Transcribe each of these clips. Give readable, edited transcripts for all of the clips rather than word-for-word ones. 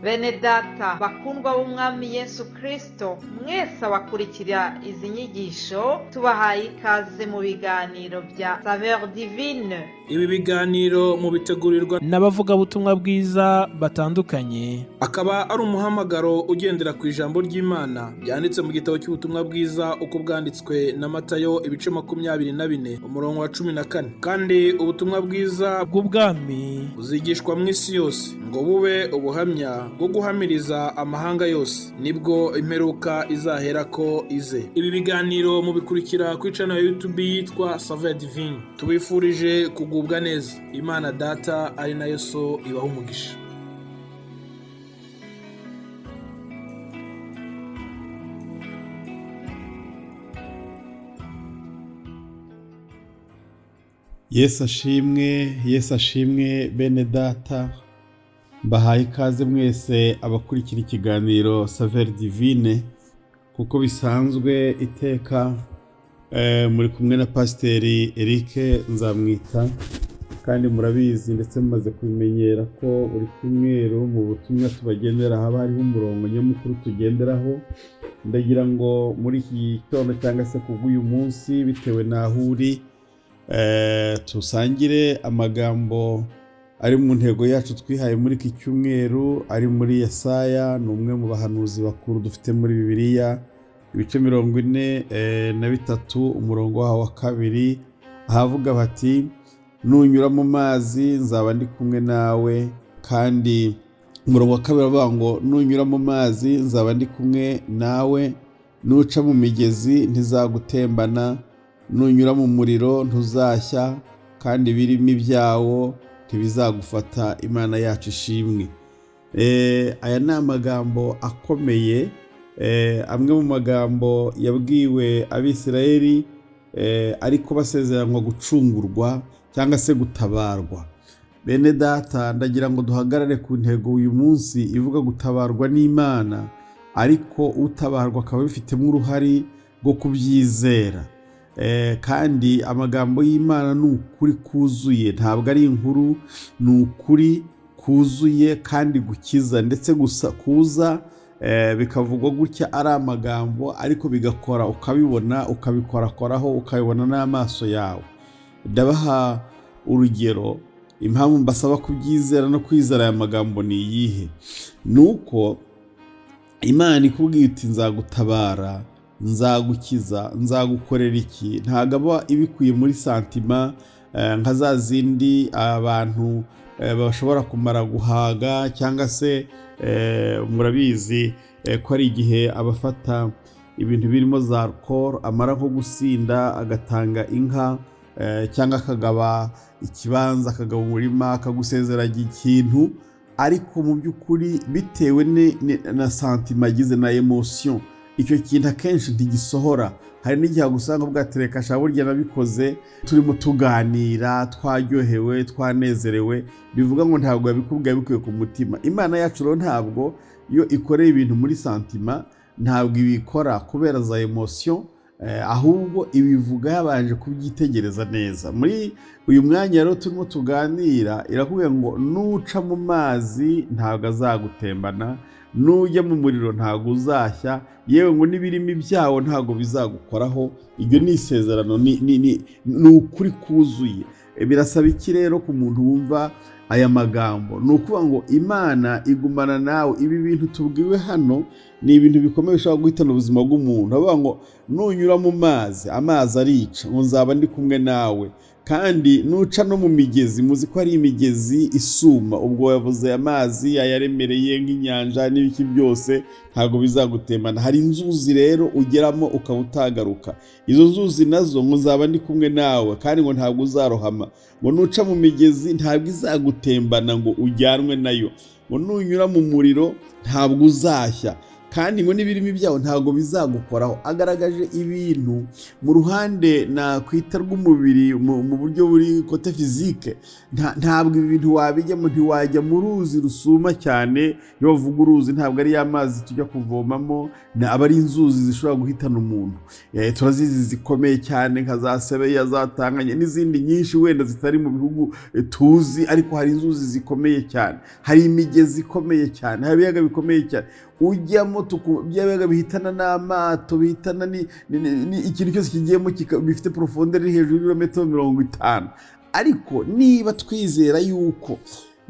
Bene data bakundwa b'umwami Yesu Kristo, mwese abakurikira izi nyigisho tubahaye ikaze mu biganiro bya Saveur Divine. Ibi biganiro mu bitegurirwa n'abavugabutumwa bwiza batandukanye, akaba ari umuhamagaro ugendera ku ijambo ry'Imana byanditse mu gitabo cy'ubutumwa bwiza uko bwanditswe na Matayo ibice 24 umurongo wa 14. Kandi ubutumwa bwiza bw'ubwami buzigishwa mu isi yose ngo bube ubuhamya bwo guhamiriza amahanga yose, nibwo imperuka izahera ko ize. Ibi biganiro mubikurikira ku channel ya YouTube yitwa Saveur Divine. Tubifurije kugubwa neza. Imana Data ari nayo So ibaha umugisha. Yesu ashimwe bene data, mbahaye ikaze mwese abakurikira ikiganiro Saveur Divine. Kuko bisanzwe iteka muri kumwe na Pasiteri Eric Nzamwita, kandi murabizi ndetse mumaze kubimenyera ko buri cyumweru mu butumwa tubagendera haba hariho umurongo nyamukuru tugenderaho. Ndagira ngo muri iki gitondo cyangwa se kubw'uyu munsi bitewe n'aho uri, tusangire amagambo ari mu ntego yacu twihaye muri iki cyumweru, ari muri Yesaya. Ni umwe mu bahanuzi bakuru dufite muri Bibiliya, ibice 43 umurongo waho wa 2, ahavuga bati nunyura mu mazi nzaba ndi kumwe nawe. Kandi umurongo wa 2 avuga ngo nunyura mu mazi nzaba ndi kumwe nawe, nuca mu migezi ntizagutembana, nunyura mu muriro ntuzashya, kandi ibirimi byawo ntibizagufata. Imana yacu ishimwe. Aya ni amagambo akomeye, amwe mu magambo yabwiwe Abisirayeli ariko basezeranwa gucungurwa cyangwa se gutabarwa. Bene data, ndagira ngo duhagarare ku ntego uyu munsi ivuga gutabarwa n'Imana, ariko utabarwa akaba bifitemo uruhare rwo kubyizera. Kandi amagambo y'Imana ni ukuri kuzuye, ntabwo ari inkuru, ni ukuri kuzuye kandi gukiza, ndetse gusa kuza bikavugwa gutya ari amagambo ariko bigakora, ukabibona, ukabikorakoraho, ukabibona n'amaso yawe. Ndabaha urugero impamvu mbasaba kubyizera no kwizera aya magambo ni iyihe. Nuko Imana ikubwiye iti nzagutabara, nzagukiza, nzagukorera iki, ntabwo aba ibikuye muri santima nka za zindi abantu bashobora kumara guhaga, cyangwa se murabizi ko ari igihe abafata ibintu birimo za alcohol amara nko gusinda agatanga inka, cyangwa akagaba ikibanza, akagaba umurima, akagusezeranya ikintu, ariko mu by'ukuri bitewe na santima agize na emotion, icyo kintu akenshi ntigisohora. Hari n'igihe gusanga bwatereka burya nabikoze turimo tuganira, twaryohewe, twanezerewe, bivuga ngo ntabwo yabikubwiye bikuye ku mutima. Imana yacu rero ntabwo iyo ikoreye ibintu muri santima, ntabwo ibikora kubera za emotion, ahubwo ibivuga yabanje kubyitegereza neza. Muri uyu mwanya rero turimo tuganira, irakubwira ngo nuca mu mazi ntabwo azagutembana, nujya mu muriro ntabwo uzashya, yewe ngo n'ibirimi byawo ntabwo bizagukoraho. Iryo ni isezerano, ni ukuri kuzuye. Birasaba iki rero ku muntu wumva aya magambo? Ni ukuvuga ngo Imana igumana nawe. Ibi bintu tubwiwe hano ni ibintu bikomeye bishobora guhitana ubuzima bw'umuntu. Avuga ngo nunyura mu mazi, amazi arica, ngo nzaba ndi kumwe nawe. Kandi nuca no mu migezi, muzi ko ari imigezi isuma, ubwo yavuze amazi ayaremereye nk'inyanja n'ibiki byose, ntabwo bizagutembana. Hari inzuzi rero ugeramo ukaba utagaruka, izo nzuzi nazo ngo nzaba ndi kumwe nawe, kandi ngo ntabwo uzarohama. Ngo nuca mu migezi ntabwo izagutembana ngo ujyanwe nayo. Ngo nunyura mu muriro ntabwo uzashya, kandi ngo n'ibirimi byawo ntabwo bizagukoraho. Agaragaje ibintu mu ruhande nakwita rw'umubiri mu buryo buri kote fizike. Ntabwo ibi bintu wabijyamo, ntiwajya mu ruzi rusuma cyane. Iyo bavuga uruzi ntabwo ari ya mazi tujya kuvomamo, aba ari inzuzi zishobora guhitana umuntu. Turazizi zikomeye cyane nka za Sebeya, za Tanganyika n'izindi nyinshi wenda zitari mu bihugu tuzi, ariko hari inzuzi zikomeye cyane, hari imigezi ikomeye cyane, hari ibiyaga bikomeye cyane. Ujyamo byabaga bihitana n'amato, bihitana ikintu cyose kigiyemo bifite profondeur iri hejuru y'imetero 50. Ariko niba twizera yuko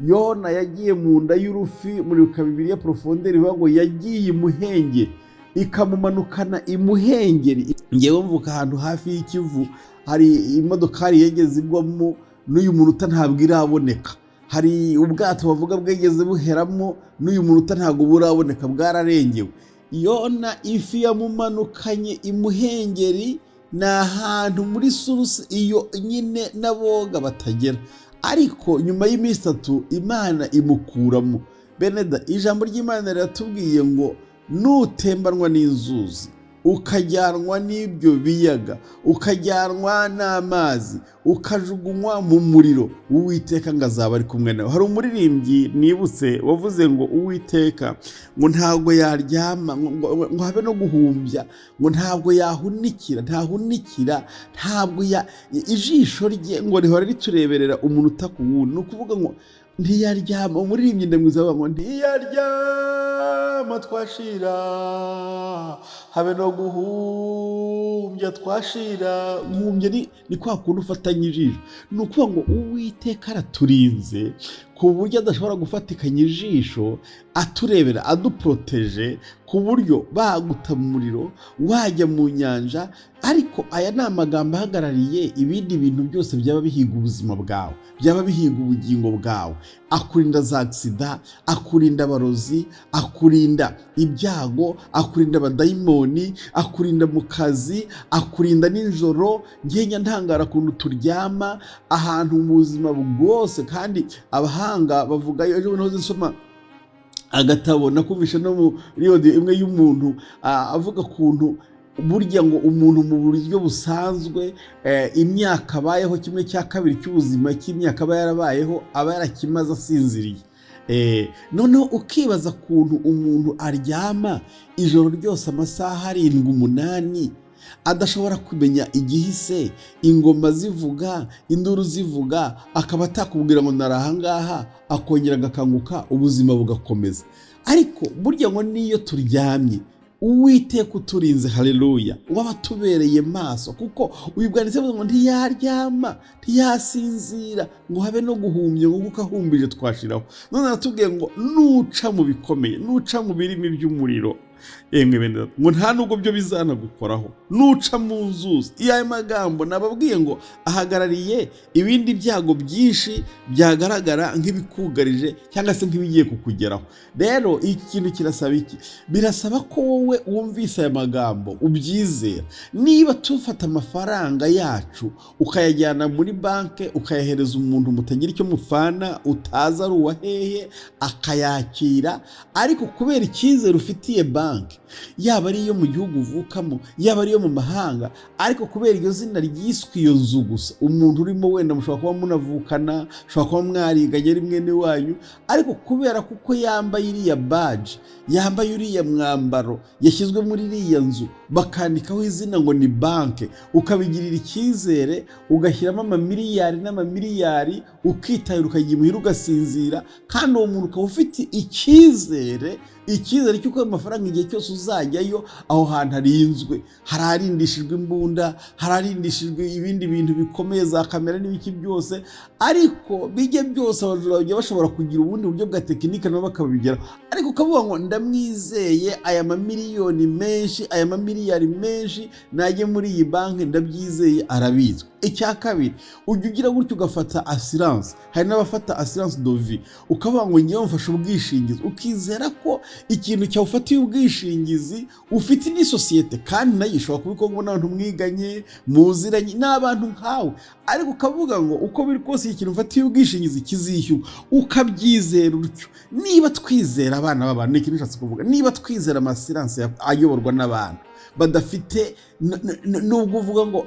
Yona yagiye mu nda y'urufi muri Luka 2 ya profondeur ivuga yagiye imuhenge ikamumanukana imuhengeri. Ngewe mvuka ahantu hafi y'Ikivu, hari imodokari yegeze igwamo n'uyu munota ntabwo iraboneka. Hari ubwato bavuga bwegeze buheramo n'uyu munota ntabwo buraboneka, bwararengewe. Yona ifi yamumanukanye imuhengeri, ni ahantu muri source iyo nyine n'aboga batagera. Ariko nyuma y'iminsi 3 Imana imukuramo. Beneda, ijambo ry'Imana riratubwiye ngo nutembanwa n'inzuzi, ukajyanwa n'ibyo biyaga, ukajyanwa n'amazi, ukajugunywa mu muriro, Uwiteka ngo azaba ari kumwe nawe. Hari umuririmbyi nibutse wavuze ngo Uwiteka ngo ntabwo yaryama, ngo habe no guhumbya, ngo ntabwo yahunikira, ntabwo ijisho rye ngo rihora ritureberera umuntu utaku wundi. Ni ukuvuga ngo ntiyaryama. Umuririmbyi ndamwiza bavuga ngo ntiyaryama twashira, habe no guhumbya twashira. Guhumbya ni kwa kuntu ufatanya ijisho. Ni ukuvuga ngo Uwiteka araturinze ku buryo adashobora gufatikanya ijisho, aturebera, aduproteje, ku buryo baguta mu muriro, wajya mu nyanja. Ariko aya ni amagambo ahagarariye ibindi bintu byose byaba bihiga ubuzima bwawe, byaba bihiga ubugingo bwawe. Akurinda za aksida, akurinda abarozi, akurinda ibyago, akurinda abadayimoni, akurinda mu kazi, akurinda nijoro. Ngenya ntangara kuntu turyama ahantu mu buzima bwose. Kandi abahanga bavuga, ejo bundi nsoma agatabo nakumvisha no muri audio imwe y'umuntu avuga kuntu burya ngo umuntu mu buryo busanzwe imyaka abayeho 1/2 cy'ubuzima cy'imyaka aba yarabayeho aba yarakimaze asinziriye. Noneho ukibaza kuntu umuntu aryama ijoro ryose amasaha 7-8 adashobora kumenya igihise, ingoma zivuga, induru zivuga, akaba atakubwira ngo narahangaha, akongera agakanguka, ubuzima bugakomeza. Ariko burya ngo niyo turyamye Uwiteka uturinze, haleluya, wabatubereye maso, kuko uyibwanitse ngo ntiyaryama, ntiyasinzira, ngo habe no guhumbya, ngo kuko ahumbije twashiraho. None natubwiye ngo nuca mu bikomeye, nuca mu birimi by'umuriro, ngo nta nubwo byo bizanagukoraho, nuca mu nzuzi. Iyo magambo nababwiye ngo ahagarariye ibindi byago byinshi byagaragara nk'ibikugarije cyangwa se nk'ibigiye kukugeraho. Rero ikintu kirasaba iki? Birasaba ko wowe wumvise aya magambo ubyizera. Niba tufata amafaranga yacu ukayajyana muri banke, ukayahereza umuntu mutagira icyo mufana, utaza ari uwahehe, akayakira, ariko kubera icyizere ufitiye banke, yaba ari iyo mu gihugu uvukamo, yaba ari iyo mu mahanga, ariko kubera iryo zina ryiswe iyo nzu gusa, umuntu urimo wenda mushobora kuba munavukana, mushobora kuba mwariganye ari mwene wanyu, ariko kubera kuko yambaye iriya badge, yambaye uriya mwambaro, yashyizwe muri iriya nzu, bakandikaho izina ngo ni banke, ukabigirira icyizere, ugashyiramo amamiliyari n'amamiliyari, ukitahira ukajya imuhira ugasinzira, kandi uwo muntu ukaba ufite icyizere cy'uko ayo mafaranga igihe cyose uzajyayo aho hantu harinzwe, hararindishijwe imbunda, hararindishijwe ibindi bintu bikomeye, za kamera n'ibiki byose. Ariko bijye byose abajura bajya bashobora kugira ubundi buryo bwa tekinike nabo bakabigeraho. Ariko ukavuga ngo ndamwizeye aya mamiliyoni menshi, aya mamiliyari menshi, najye muri iyi banki ndabyizeye, arabizwe. Icya kabiri, ujya ugira gutyo ugafata assurance. Hari n'abafata assurance de vie, ukavuga ngo ngiye mfashe ubwishingizi, ukizera ko ikintu cyawufatiye ubwishingizi, ufite indi sosiyete kandi nayo ishobora kubikora ngo n'abantu mwiganye muziranye n'abantu nkawe, ariko ukavuga ngo uko biri kose ikintu ufatiye ubwishingizi kizishyura, ukabyizera utyo. Niba twizera abana b'abantu, ni ikintu nshatse kuvuga, niba twizera amasiranse ayoborwa n'abantu badafite, nubwo uvuga ngo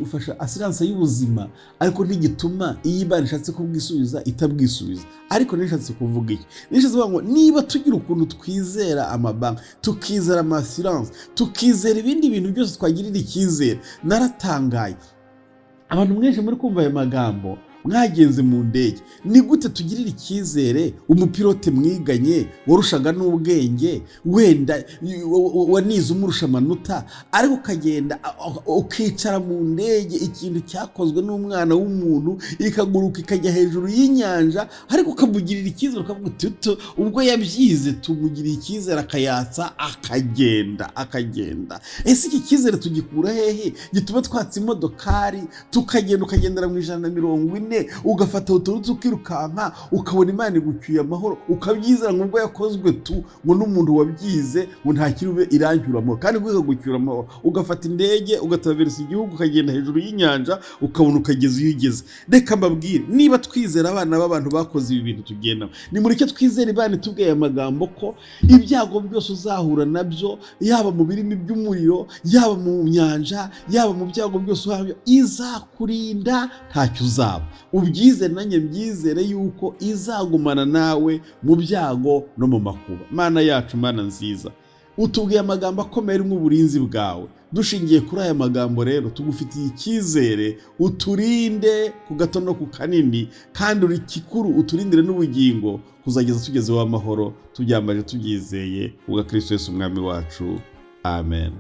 ufasha asiranse y'ubuzima, ariko ntigituma iyo Imana ishatse kubwisubiza itabwisubiza. Ariko nishatse kuvuga iki, nishatse kuvuga ngo niba tugira ukuntu twizera amabanki, tukizera amasiranse, tukizera ibindi bintu byose twagirira icyizere. Naratangaye abantu mwinshi muri kumva aya magambo mwagenze mu ndege, ni gute tugirira icyizere umupilote mwiganye warushaga n'ubwenge, wenda wanize umurusha amanota, ariko ukagenda ukicara mu ndege, ikintu cyakozwe n'umwana w'umuntu, ikaguruka ikajya hejuru y'inyanja, ariko ukamugirira icyizere, ukavuga uti ubwo yabyize tumugiriye icyizere, akayatsa akagenda. Ese iki cyizere tugikura hehe gituma twatsa imodokari ukagendera mu 140, ugafata uturutse ukirukanka, ukabona Imana igucyuye amahoro, ukabyizera ngo ubwo yakozwe ngo n'umuntu wabyize ngo nta kirube irancyuramo, kandi gucyura amahoro. Ugafata indege ugataveresa igihugu, ukagenda hejuru y'inyanja, ukabona ukageza iyo ugeze. Reka mbabwire, niba twizera abana b'abantu bakoze ibi bintu tugendamo, ni muri cyo twizera Imana tubwiye amagambo ko ibyago byose uzahura nabyo, yaba mu birimi by'umuriro, yaba mu nyanja, yaba mu byago byose uhabyo, izakurinda ntacyo uzaba. Ubyizere nanjye mbyizere yuko izagumana nawe mu byago no mu makuba. Mana yacu, Mana nziza, utubwiye amagambo akomeye nk'uburinzi bwawe. Dushingiye kuri aya magambo rero tugufitiye icyizere, uturinde ku gato no ku kanini, kandi uri kikuru uturindire n'ubugingo kuzageza tugezeho amahoro, tubyambaje tubyizeye ubwa Kristo Yesu umwami wacu. Amen.